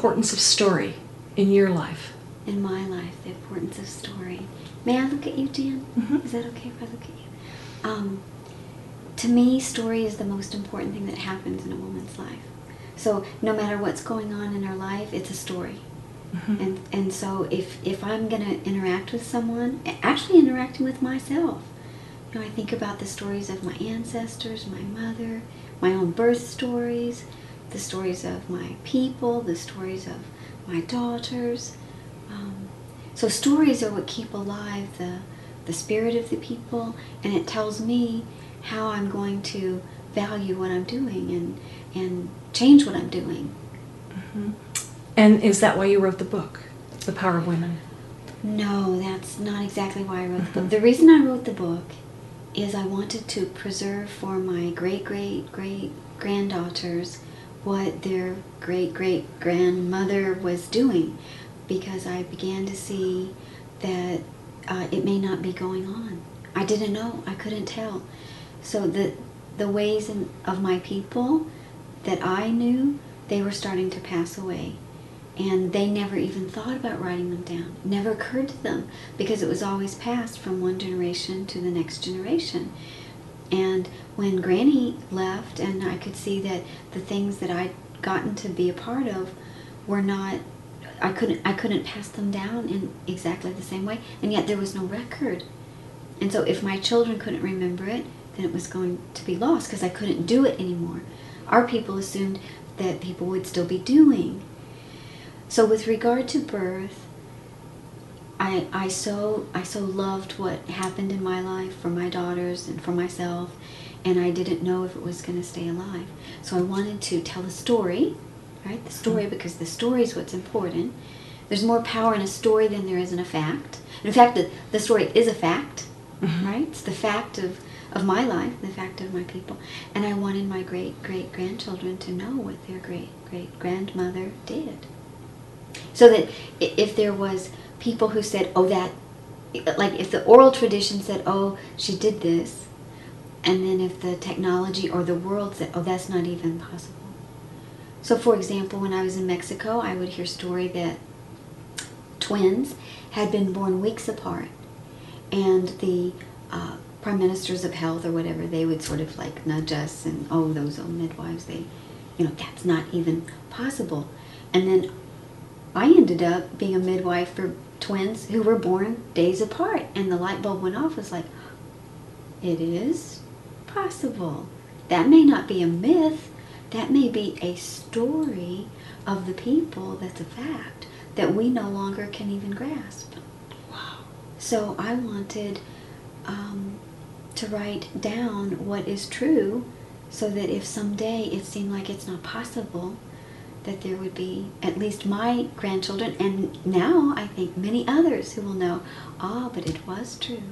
importance of story in your life? In my life, the importance of story. May I look at you, Jan? Mm-hmm. Is that okay if I look at you? To me, story is the most important thing that happens in a woman's life. So no matter what's going on in her life, it's a story. Mm-hmm. And so if I'm going to interact with someone, actually interacting with myself, you know, I think about the stories of my ancestors, my mother, my own birth stories, the stories of my people, the stories of my daughters. So stories are what keep alive the spirit of the people, and it tells me how I'm going to value what I'm doing and change what I'm doing. Mm-hmm. And is that why you wrote the book, The Power of Women? No, that's not exactly why I wrote the book. The reason I wrote the book is I wanted to preserve for my great-great-great-granddaughters what their great-great-grandmother was doing, because I began to see that it may not be going on. I didn't know. I couldn't tell. So the ways of my people that I knew, they were starting to pass away. And they never even thought about writing them down. It never occurred to them, because it was always passed from one generation to the next generation. And when Granny left, and I could see that the things that I'd gotten to be a part of were not, I couldn't pass them down in exactly the same way, and yet there was no record. And so if my children couldn't remember it, then it was going to be lost, because I couldn't do it anymore. Our people assumed that people would still be doing. So with regard to birth, I so loved what happened in my life for my daughters and for myself, and I didn't know if it was going to stay alive. So I wanted to tell a story, right? The story, because the story is what's important. There's more power in a story than there is in a fact. In fact, the story is a fact, right? It's the fact of my life, the fact of my people. And I wanted my great-great-grandchildren to know what their great-great-grandmother did. So that if there was people who said, oh, that, like if the oral tradition said, oh, she did this, and then if the technology or the world said, oh, that's not even possible. So for example, when I was in Mexico, I would hear story that twins had been born weeks apart, and the prime ministers of health or whatever, they would sort of like nudge us and, oh, those old midwives, they, you know, that's not even possible. And then I ended up being a midwife for twins who were born days apart, and the light bulb went off. It was like, it is possible. That may not be a myth. That may be a story of the people that's a fact that we no longer can even grasp. Wow. So I wanted to write down what is true, so that if someday it seemed like it's not possible, that there would be at least my grandchildren, and now I think many others, who will know, ah, but it was true.